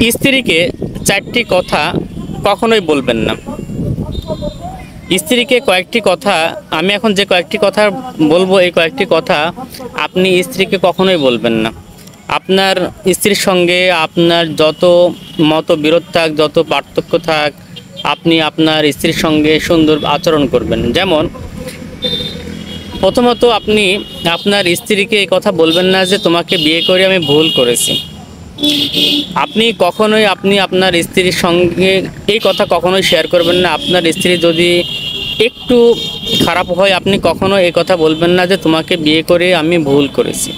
স্ত্রীকে ৪টি কথা কখনোই বলবেন না। স্ত্রীকে কয়েকটি কথা, আমি এখন যে কয়েকটি কথা বলবো, এই কয়েকটি কথা আপনি স্ত্রীকে কখনোই বলবেন না। আপনার স্ত্রীর সঙ্গে আপনার যত মতবিরোধ থাক, যত পার্থক্য থাক, আপনি আপনার স্ত্রীর সঙ্গে সুন্দর আচরণ করবেন। যেমন প্রথমত, আপনি আপনার স্ত্রীকে এই কথা বলবেন না যে তোমাকে বিয়ে করে আমি ভুল করেছি। আপনি আপনার স্ত্রীর সঙ্গে এই কথা কখনোই শেয়ার করবেন না। আপনার স্ত্রী যদি একটু খারাপ হয়, আপনি কখনো এই কথা বলবেন না যে তোমাকে বিয়ে করে আমি ভুল করেছি।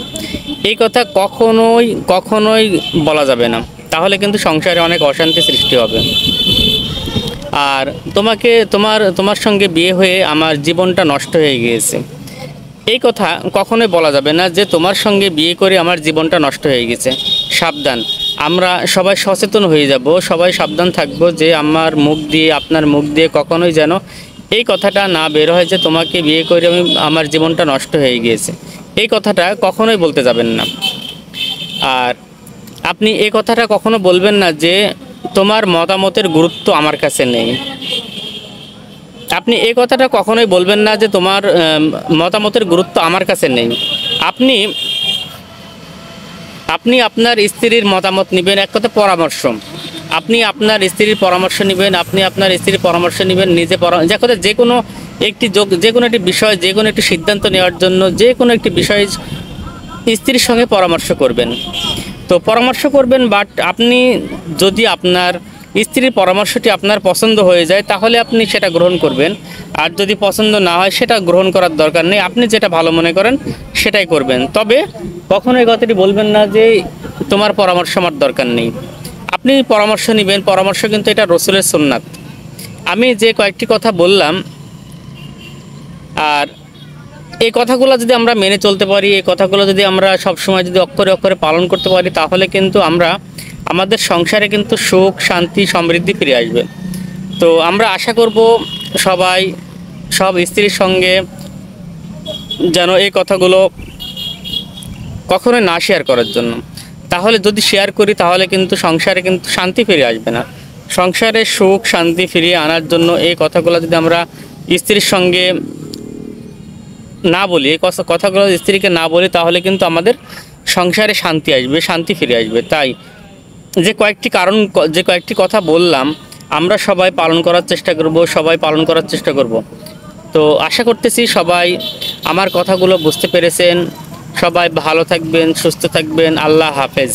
এই কথা কখনোই কখনোই বলা যাবে না, তাহলে কিন্তু সংসারে অনেক অশান্তি সৃষ্টি হবে। আর তোমার সঙ্গে বিয়ে হয়ে আমার জীবনটা নষ্ট হয়ে গিয়েছে, এই কথা কখনোই বলা যাবে না যে তোমার সঙ্গে বিয়ে করে আমার জীবনটা নষ্ট হয়ে গেছে। সাবধান, আমরা সবাই সচেতন হয়ে যাব, সবাই সাবধান থাকবো যে আমার মুখ দিয়ে, আপনার মুখ দিয়ে কখনোই যেন এই কথাটা না বের হয় যে তোমাকে বিয়ে করে আমার জীবনটা নষ্ট হয়ে গিয়েছে। এই কথাটা কখনোই বলতে যাবেন না। আর আপনি এই কথাটা কখনো বলবেন না যে তোমার মতামতের গুরুত্ব আমার কাছে নেই। আপনি এই কথাটা কখনোই বলবেন না যে তোমার মতামতের গুরুত্ব আমার কাছে নেই। আপনি আপনি আপনার স্ত্রীর মতামত নেবেন, এক কথা পরামর্শ। আপনি আপনার স্ত্রীর পরামর্শ নেবেন, আপনি আপনার স্ত্রীর পরামর্শ নেবেন, যে কথা যে কোনো একটি বিষয়, যে কোনো একটি সিদ্ধান্ত নেওয়ার জন্য যে কোনো একটি বিষয় স্ত্রীর সঙ্গে পরামর্শ করবেন। তো পরামর্শ করবেন, বাট আপনি যদি আপনার স্ত্রীর পরামর্শটি আপনার পছন্দ হয়ে যায় তাহলে আপনি সেটা গ্রহণ করবেন। আর যদি পছন্দ না হয় সেটা গ্রহণ করার দরকার নেই, আপনি যেটা ভালো মনে করেন সেটাই করবেন। তবে কখনো এই কথাটি বলবেন না যে তোমার পরামর্শ আমার দরকার নেই। আপনি পরামর্শ নেবেন, পরামর্শ কিন্তু এটা রসুলের সুন্নাত। আমি যে কয়েকটি কথা বললাম, আর এই কথাগুলো যদি আমরা মেনে চলতে পারি, এই কথাগুলো যদি আমরা সবসময় যদি অক্ষরে অক্ষরে পালন করতে পারি, তাহলে কিন্তু আমাদের সংসারে কিন্তু সুখ, শান্তি, সমৃদ্ধি ফিরে আসবে। তো আমরা আশা করব সব স্ত্রীর সঙ্গে যেন এই কথাগুলো কখনোই না শেয়ার করার জন্য। তাহলে যদি শেয়ার করি তাহলে কিন্তু সংসারে কিন্তু শান্তি ফিরে আসবে না। সংসারে সুখ শান্তি ফিরিয়ে আনার জন্য এই কথাগুলো যদি আমরা স্ত্রীর সঙ্গে না বলি, এই কথাগুলো স্ত্রীকে না বলি, তাহলে কিন্তু আমাদের সংসারে শান্তি আসবে, শান্তি ফিরে আসবে। তাই যে কয়েকটি কথা বললাম, আমরা সবাই পালন করার চেষ্টা করব। তো আশা করতেছি সবাই আমার কথাগুলো বুঝতে পেরেছেন। সবাই ভালো থাকবেন, সুস্থ থাকবেন। আল্লাহ হাফেজ।